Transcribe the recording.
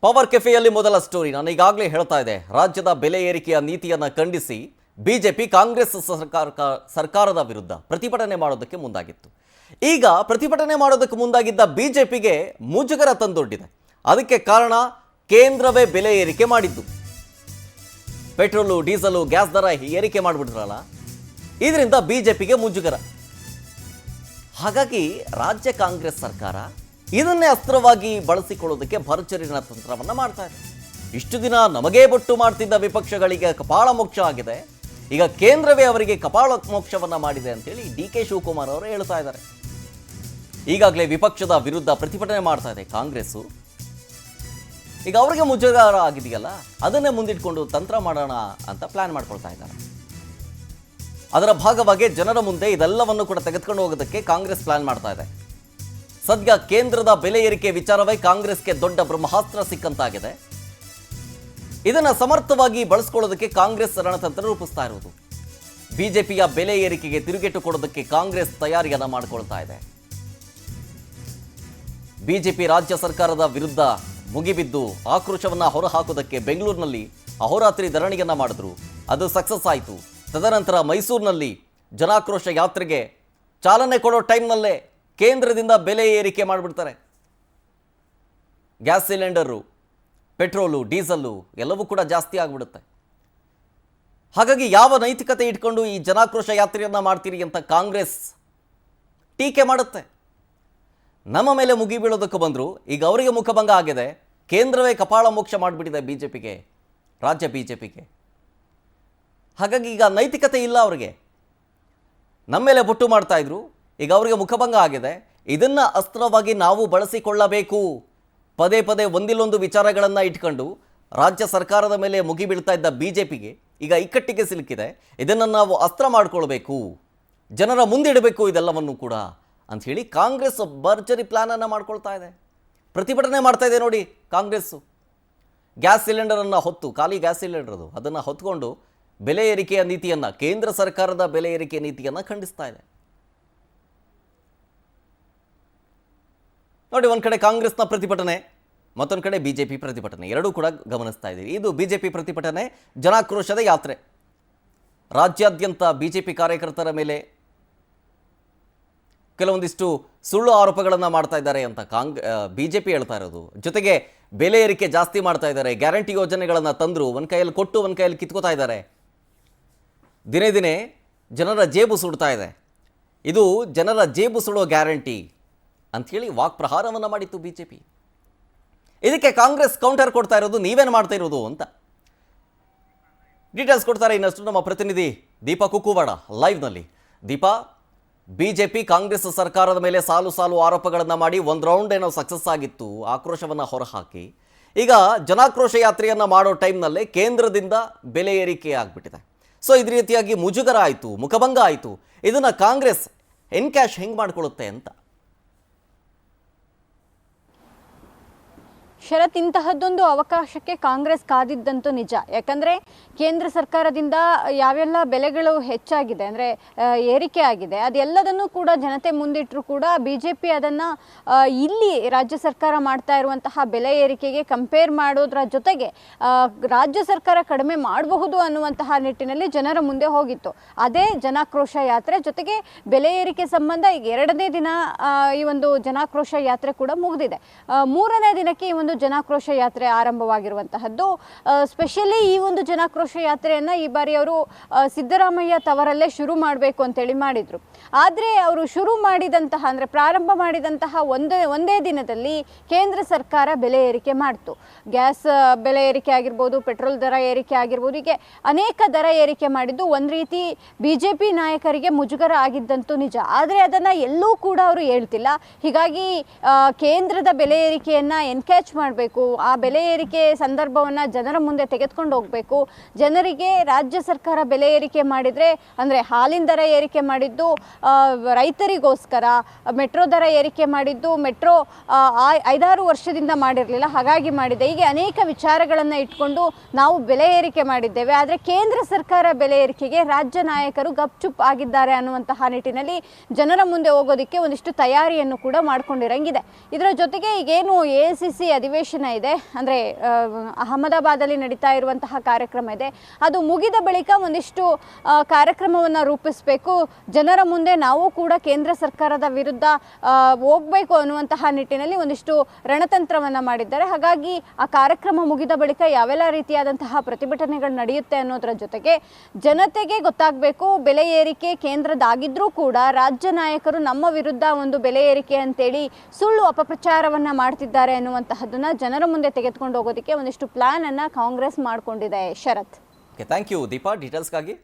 Power ಕೆಫೆಯಲ್ಲಿ ಮೊದಲ story. ನಾನು ಈಗಾಗಲೇ ಹೇಳ್ತಾ ಇದ್ದೆ, ರಾಜ್ಯದ ಬೆಲೆ ಏರಿಕೆಯ ನೀತಿಯನ್ನು ಖಂಡಿಸಿ ಬಿಜೆಪಿ ಕಾಂಗ್ರೆಸ್ ಸರ್ಕಾರದ ವಿರುದ್ಧ ಪ್ರತಿಭಟನೆ ಮಾಡೋದಕ್ಕೆ ಮುಂದಾಗಿತ್ತು. ಈಗ ಪ್ರತಿಭಟನೆ ಮಾಡೋದಕ್ಕೆ ಮುಂದಾಗಿದ್ದ ಬಿಜೆಪಿಗೆ ಮುಜುಗರ ತಂದೊಡ್ಡಿದೆ. ಅದಕ್ಕೆ ಕಾರಣ ಕೇಂದ್ರವೇ ಬೆಲೆ ಏರಿಕೆ ಮಾಡಿದ್ದು. ಪೆಟ್ರೋಲು, ಡೀಸೆಲು, ಗ್ಯಾಸ್ ದರ ಏರಿಕೆ ಮಾಡಿಬಿಟ್ರಲ್ಲ, ಇದರಿಂದ ಬಿಜೆಪಿಗೆ ಮುಜುಗರ. ಹಾಗಾಗಿ ರಾಜ್ಯ ಕಾಂಗ್ರೆಸ್ ಸರ್ಕಾರ ಇದನ್ನೇ ಅಸ್ತ್ರವಾಗಿ ಬಳಸಿಕೊಳ್ಳೋದಕ್ಕೆ ಭರ್ಜರಿನ ತಂತ್ರವನ್ನು ಮಾಡ್ತಾ ಇದೆ. ಇಷ್ಟು ದಿನ ನಮಗೇ ಬೊಟ್ಟು ಮಾಡ್ತಿದ್ದ ವಿಪಕ್ಷಗಳಿಗೆ ಕಪಾಳ ಮೋಕ್ಷ ಆಗಿದೆ. ಈಗ ಕೇಂದ್ರವೇ ಅವರಿಗೆ ಕಪಾಳ ಮೋಕ್ಷವನ್ನ ಮಾಡಿದೆ ಅಂತೇಳಿ ಡಿ.ಕೆ. ಶಿವಕುಮಾರ್ ಅವರು ಹೇಳ್ತಾ ಇದ್ದಾರೆ. ಈಗಾಗಲೇ ವಿಪಕ್ಷದ ವಿರುದ್ಧ ಪ್ರತಿಭಟನೆ ಮಾಡ್ತಾ ಇದೆ ಕಾಂಗ್ರೆಸ್ಸು. ಈಗ ಅವರಿಗೆ ಮುಜುಗರ ಆಗಿದೆಯಲ್ಲ, ಅದನ್ನೇ ಮುಂದಿಟ್ಕೊಂಡು ತಂತ್ರ ಮಾಡೋಣ ಅಂತ ಪ್ಲಾನ್ ಮಾಡ್ಕೊಳ್ತಾ ಇದ್ದಾರೆ. ಅದರ ಭಾಗವಾಗಿ ಜನರ ಮುಂದೆ ಇದೆಲ್ಲವನ್ನು ಕೂಡ ತೆಗೆದುಕೊಂಡು ಹೋಗೋದಕ್ಕೆ ಕಾಂಗ್ರೆಸ್ ಪ್ಲಾನ್ ಮಾಡ್ತಾ ಇದೆ. ಸದ್ಯ ಕೇಂದ್ರದ ಬೆಲೆ ಏರಿಕೆ ವಿಚಾರವೇ ಕಾಂಗ್ರೆಸ್ಗೆ ದೊಡ್ಡ ಬ್ರಹ್ಮಾಸ್ತ್ರ ಸಿಕ್ಕಂತಾಗಿದೆ. ಇದನ್ನು ಸಮರ್ಥವಾಗಿ ಬಳಸಿಕೊಳ್ಳೋದಕ್ಕೆ ಕಾಂಗ್ರೆಸ್ ರಣತಂತ್ರ ರೂಪಿಸ್ತಾ ಇರುವುದು. ಬಿಜೆಪಿಯ ಬೆಲೆ ಏರಿಕೆಗೆ ತಿರುಗೇಟು ಕೊಡೋದಕ್ಕೆ ಕಾಂಗ್ರೆಸ್ ತಯಾರಿಯನ್ನ ಮಾಡಿಕೊಳ್ತಾ ಇದೆ. ಬಿಜೆಪಿ ರಾಜ್ಯ ಸರ್ಕಾರದ ವಿರುದ್ಧ ಮುಗಿಬಿದ್ದು ಆಕ್ರೋಶವನ್ನ ಹೊರಹಾಕೋದಕ್ಕೆ ಬೆಂಗಳೂರಿನಲ್ಲಿ ಅಹೋರಾತ್ರಿ ಧರಣಿಯನ್ನ ಮಾಡಿದ್ರು. ಅದು ಸಕ್ಸಸ್ ಆಯಿತು. ತದನಂತರ ಮೈಸೂರಿನಲ್ಲಿ ಜನಾಕ್ರೋಶ ಯಾತ್ರೆಗೆ ಚಾಲನೆ ಕೊಡೋ ಟೈಮ್ನಲ್ಲೇ ಕೇಂದ್ರದಿಂದ ಬೆಲೆ ಏರಿಕೆ ಮಾಡಿಬಿಡ್ತಾರೆ. ಗ್ಯಾಸ್ ಸಿಲಿಂಡರು, ಪೆಟ್ರೋಲು, ಡೀಸೆಲ್ಲು ಎಲ್ಲವೂ ಕೂಡ ಜಾಸ್ತಿ ಆಗಿಬಿಡುತ್ತೆ. ಹಾಗಾಗಿ ಯಾವ ನೈತಿಕತೆ ಇಟ್ಕೊಂಡು ಈ ಜನಾಕ್ರೋಶ ಯಾತ್ರೆಯನ್ನು ಮಾಡ್ತೀರಿ ಅಂತ ಕಾಂಗ್ರೆಸ್ ಟೀಕೆ ಮಾಡುತ್ತೆ. ನಮ್ಮ ಮೇಲೆ ಮುಗಿ ಬೀಳೋದಕ್ಕೆ ಬಂದರು. ಈಗ ಅವರಿಗೆ ಮುಖಭಂಗ ಆಗಿದೆ. ಕೇಂದ್ರವೇ ಕಪಾಳ ಮೋಕ್ಷ ಮಾಡಿಬಿಟ್ಟಿದೆ ಬಿಜೆಪಿಗೆ, ರಾಜ್ಯ ಬಿಜೆಪಿಗೆ. ಹಾಗಾಗಿ ಈಗ ನೈತಿಕತೆ ಇಲ್ಲ ಅವರಿಗೆ. ನಮ್ಮ ಮೇಲೆ ಬೊಟ್ಟು ಮಾಡ್ತಾ ಇದ್ರು, ಈಗ ಅವರಿಗೆ ಮುಖಭಂಗ ಆಗಿದೆ. ಇದನ್ನು ಅಸ್ತ್ರವಾಗಿ ನಾವು ಬಳಸಿಕೊಳ್ಳಬೇಕು. ಪದೇ ಪದೇ ಒಂದಿಲ್ಲೊಂದು ವಿಚಾರಗಳನ್ನು ಇಟ್ಕೊಂಡು ರಾಜ್ಯ ಸರ್ಕಾರದ ಮೇಲೆ ಮುಗಿ ಬೀಳ್ತಾ ಇದ್ದ ಬಿಜೆಪಿಗೆ ಈಗ ಇಕ್ಕಟ್ಟಿಗೆ ಸಿಲುಕಿದೆ. ಇದನ್ನು ನಾವು ಅಸ್ತ್ರ ಮಾಡಿಕೊಳ್ಬೇಕು, ಜನರ ಮುಂದಿಡಬೇಕು ಇದೆಲ್ಲವನ್ನು ಕೂಡ ಅಂಥೇಳಿ ಕಾಂಗ್ರೆಸ್ ಭರ್ಜರಿ ಪ್ಲಾನನ್ನು ಮಾಡ್ಕೊಳ್ತಾ ಇದೆ. ಪ್ರತಿಭಟನೆ ಮಾಡ್ತಾ ಇದೆ ನೋಡಿ ಕಾಂಗ್ರೆಸ್ಸು. ಗ್ಯಾಸ್ ಸಿಲಿಂಡರನ್ನು ಹೊತ್ತು, ಖಾಲಿ ಗ್ಯಾಸ್ ಸಿಲಿಂಡರ್ ಅದನ್ನು ಹೊತ್ಕೊಂಡು ಬೆಲೆ ಏರಿಕೆಯ ನೀತಿಯನ್ನು, ಕೇಂದ್ರ ಸರ್ಕಾರದ ಬೆಲೆ ಏರಿಕೆ ನೀತಿಯನ್ನು ಖಂಡಿಸ್ತಾ ಇದೆ ನೋಡಿ. ಒಂದು ಕಡೆ ಕಾಂಗ್ರೆಸ್ನ ಪ್ರತಿಭಟನೆ, ಮತ್ತೊಂದು ಕಡೆ ಬಿಜೆಪಿ ಪ್ರತಿಭಟನೆ, ಎರಡೂ ಕೂಡ ಗಮನಿಸ್ತಾ ಇದ್ದೀವಿ. ಇದು ಬಿಜೆಪಿ ಪ್ರತಿಭಟನೆ, ಜನಾಕ್ರೋಶದ ಯಾತ್ರೆ. ರಾಜ್ಯಾದ್ಯಂತ ಬಿಜೆಪಿ ಕಾರ್ಯಕರ್ತರ ಮೇಲೆ ಕೆಲವೊಂದಿಷ್ಟು ಸುಳ್ಳು ಆರೋಪಗಳನ್ನು ಮಾಡ್ತಾ ಇದ್ದಾರೆ ಅಂತ ಬಿಜೆಪಿ ಹೇಳ್ತಾ ಇರೋದು. ಜೊತೆಗೆ ಬೆಲೆ ಏರಿಕೆ ಜಾಸ್ತಿ ಮಾಡ್ತಾ ಇದ್ದಾರೆ, ಗ್ಯಾರಂಟಿ ಯೋಜನೆಗಳನ್ನು ತಂದರು, ಒಂದು ಕೈಯಲ್ಲಿ ಕೊಟ್ಟು ಒಂದು ಕೈಯಲ್ಲಿ ಕಿತ್ಕೋತಾ ಇದ್ದಾರೆ. ದಿನೇ ದಿನೇ ಜನರ ಜೇಬು ಸುಡ್ತಾ ಇದೆ. ಇದು ಜನರ ಜೇಬು ಸುಡೋ ಗ್ಯಾರಂಟಿ ಅಂಥೇಳಿ ವಾಕ್ಪ್ರಹಾರವನ್ನು ಮಾಡಿತ್ತು ಬಿಜೆಪಿ. ಇದಕ್ಕೆ ಕಾಂಗ್ರೆಸ್ ಕೌಂಟರ್ ಕೊಡ್ತಾ ಇರೋದು, ನೀವೇನು ಮಾಡ್ತಾ ಇರೋದು ಅಂತ. ಡೀಟೇಲ್ಸ್ ಕೊಡ್ತಾರೆ ಇನ್ನಷ್ಟು ನಮ್ಮ ಪ್ರತಿನಿಧಿ ದೀಪಾ ಕುಕ್ಕುವಾಡ ಲೈವ್ನಲ್ಲಿ. ದೀಪಾ, ಬಿಜೆಪಿ ಕಾಂಗ್ರೆಸ್ ಸರ್ಕಾರದ ಮೇಲೆ ಸಾಲು ಸಾಲು ಆರೋಪಗಳನ್ನು ಮಾಡಿ ಒಂದು ರೌಂಡ್ ಏನೋ ಸಕ್ಸಸ್ ಆಗಿತ್ತು, ಆಕ್ರೋಶವನ್ನು ಹೊರಹಾಕಿ ಈಗ ಜನಾಕ್ರೋಶ ಯಾತ್ರೆಯನ್ನು ಮಾಡೋ ಟೈಮ್ನಲ್ಲೇ ಕೇಂದ್ರದಿಂದ ಬೆಲೆ ಏರಿಕೆ ಆಗಿಬಿಟ್ಟಿದೆ. ಸೊ ಇದೇ ರೀತಿಯಾಗಿ ಮುಜುಗರ ಆಯಿತು, ಮುಖಭಂಗ ಆಯಿತು. ಇದನ್ನು ಕಾಂಗ್ರೆಸ್ ಎನ್ಕ್ಯಾಶ್ ಹೆಂಗೆ ಮಾಡಿಕೊಳ್ಳುತ್ತೆ ಅಂತ. ಶರತ್, ಇಂತಹದ್ದೊಂದು ಅವಕಾಶಕ್ಕೆ ಕಾಂಗ್ರೆಸ್ ಕಾದಿದ್ದಂತೂ ನಿಜ. ಯಾಕಂದರೆ ಕೇಂದ್ರ ಸರ್ಕಾರದಿಂದ ಯಾವೆಲ್ಲ ಬೆಲೆಗಳು ಹೆಚ್ಚಾಗಿದೆ, ಅಂದರೆ ಏರಿಕೆ ಆಗಿದೆ, ಅದೆಲ್ಲದನ್ನು ಕೂಡ ಜನತೆ ಮುಂದಿಟ್ಟರು ಕೂಡ ಬಿ ಜೆ ಪಿ ಅದನ್ನು ಇಲ್ಲಿ ರಾಜ್ಯ ಸರ್ಕಾರ ಮಾಡ್ತಾ ಇರುವಂತಹ ಬೆಲೆ ಏರಿಕೆಗೆ ಕಂಪೇರ್ ಮಾಡೋದ್ರ ಜೊತೆಗೆ ರಾಜ್ಯ ಸರ್ಕಾರ ಕಡಿಮೆ ಮಾಡಬಹುದು ಅನ್ನುವಂತಹ ನಿಟ್ಟಿನಲ್ಲಿ ಜನರ ಮುಂದೆ ಹೋಗಿತ್ತು. ಅದೇ ಜನಾಕ್ರೋಶ ಯಾತ್ರೆ. ಜೊತೆಗೆ ಬೆಲೆ ಏರಿಕೆ ಸಂಬಂಧ ಈಗ 2ನೇ ದಿನ ಈ ಒಂದು ಜನಾಕ್ರೋಶ ಯಾತ್ರೆ ಕೂಡ ಮುಗಿದಿದೆ. 3ನೇ ದಿನಕ್ಕೆ ಈ ಒಂದು ಜನಾಕ್ರೋಶ ಯಾತ್ರೆ ಆರಂಭವಾಗಿರುವಂತಹದ್ದು. ಸ್ಪೆಷಲಿ ಈ ಒಂದು ಜನಾಕ್ರೋಶ ಯಾತ್ರೆಯನ್ನ ಈ ಬಾರಿ ಅವರು ಸಿದ್ದರಾಮಯ್ಯ ತವರಲ್ಲೇ ಶುರು ಮಾಡಬೇಕು ಅಂತೇಳಿ ಮಾಡಿದ್ರು. ಆದರೆ ಅವರು ಶುರು ಮಾಡಿದಂತಹ, ಅಂದರೆ ಪ್ರಾರಂಭ ಮಾಡಿದಂತಹ ಒಂದೇ ದಿನದಲ್ಲಿ ಕೇಂದ್ರ ಸರ್ಕಾರ ಬೆಲೆ ಏರಿಕೆ ಮಾಡ್ತು. ಗ್ಯಾಸ್ ಬೆಲೆ ಏರಿಕೆ ಆಗಿರ್ಬೋದು, ಪೆಟ್ರೋಲ್ ದರ ಏರಿಕೆ ಆಗಿರ್ಬೋದು, ಹೀಗೆ ಅನೇಕ ದರ ಏರಿಕೆ ಮಾಡಿದ್ದು ಒಂದು ರೀತಿ ಬಿಜೆಪಿ ನಾಯಕರಿಗೆ ಮುಜುಗರ ಆಗಿದ್ದಂತೂ ನಿಜ. ಆದರೆ ಅದನ್ನು ಎಲ್ಲೂ ಕೂಡ ಅವರು ಹೇಳ್ತಿಲ್ಲ. ಹೀಗಾಗಿ ಕೇಂದ್ರದ ಬೆಲೆ ಏರಿಕೆಯನ್ನು ಎನ್ಕ್ಯಾಚ್ ಮಾಡಬೇಕು, ಆ ಬೆಲೆ ಏರಿಕೆ ಸಂದರ್ಭವನ್ನು ಜನರ ಮುಂದೆ ತೆಗೆದುಕೊಂಡು ಹೋಗಬೇಕು. ಜನರಿಗೆ ರಾಜ್ಯ ಸರ್ಕಾರ ಬೆಲೆ ಏರಿಕೆ ಮಾಡಿದರೆ, ಅಂದರೆ ಹಾಲಿನ ದರ ಏರಿಕೆ ಮಾಡಿದ್ದು ರೈತರಿಗೋಸ್ಕರ, ಮೆಟ್ರೋ ದರ ಏರಿಕೆ ಮಾಡಿದ್ದು ಮೆಟ್ರೋ 5-6 ವರ್ಷದಿಂದ ಮಾಡಿರಲಿಲ್ಲ, ಹಾಗಾಗಿ ಮಾಡಿದೆ. ಹೀಗೆ ಅನೇಕ ವಿಚಾರಗಳನ್ನು ಇಟ್ಕೊಂಡು ನಾವು ಬೆಲೆ ಏರಿಕೆ ಮಾಡಿದ್ದೇವೆ. ಆದರೆ ಕೇಂದ್ರ ಸರ್ಕಾರ ಬೆಲೆ ಏರಿಕೆಗೆ ರಾಜ್ಯ ನಾಯಕರು ಗಪ್ಚುಪ್ ಆಗಿದ್ದಾರೆ ಅನ್ನುವಂತಹ ನಿಟ್ಟಿನಲ್ಲಿ ಜನರ ಮುಂದೆ ಹೋಗೋದಕ್ಕೆ ಒಂದಿಷ್ಟು ತಯಾರಿಯನ್ನು ಕೂಡ ಮಾಡ್ಕೊಂಡಿರಂಗಿದೆ. ಇದರ ಜೊತೆಗೆ ಈಗೇನು AICC ಅಧಿವೇಶನ ಇದೆ, ಅಂದರೆ ಅಹಮದಾಬಾದಲ್ಲಿ ನಡೀತಾ ಇರುವಂತಹ ಕಾರ್ಯಕ್ರಮ ಇದೆ. ಅದು ಮುಗಿದ ಬಳಿಕ ಒಂದಿಷ್ಟು ಕಾರ್ಯಕ್ರಮವನ್ನು ರೂಪಿಸಬೇಕು, ಜನರ ಮುಂದೆ ನಾವು ಕೂಡ ಕೇಂದ್ರ ಸರ್ಕಾರದ ವಿರುದ್ಧ ಹೋಗಬೇಕು ಅನ್ನುವಂತಹ ನಿಟ್ಟಿನಲ್ಲಿ ಒಂದಿಷ್ಟು ರಣತಂತ್ರವನ್ನು ಮಾಡಿದ್ದಾರೆ. ಹಾಗಾಗಿ ಆ ಕಾರ್ಯಕ್ರಮ ಮುಗಿದ ಬಳಿಕ ಯಾವೆಲ್ಲ ರೀತಿಯಾದಂತಹ ಪ್ರತಿಭಟನೆಗಳು ನಡೆಯುತ್ತೆ ಅನ್ನೋದರ ಜೊತೆಗೆ ಜನತೆಗೆ ಗೊತ್ತಾಗಬೇಕು, ಬೆಲೆ ಏರಿಕೆ ಕೇಂದ್ರದಾಗಿದ್ರೂ ಕೂಡ ರಾಜ್ಯ ನಾಯಕರು ನಮ್ಮ ವಿರುದ್ಧ ಒಂದು ಬೆಲೆ ಏರಿಕೆ ಅಂತೇಳಿ ಸುಳ್ಳು ಅಪಪ್ರಚಾರವನ್ನ ಮಾಡ್ತಿದ್ದಾರೆ ಅನ್ನುವಂತಹದ್ದನ್ನ ಜನರ ಮುಂದೆ ತೆಗೆದುಕೊಂಡು ಹೋಗೋದಕ್ಕೆ ಒಂದಿಷ್ಟು ಪ್ಲಾನ್ ಅನ್ನ ಕಾಂಗ್ರೆಸ್ ಮಾಡಿಕೊಂಡಿದೆ. ಶರತ್, ಓಕೆ, ಥ್ಯಾಂಕ್ ಯು ದೀಪಾ ಡೀಟೇಲ್ಸ್ಗಾಗಿ.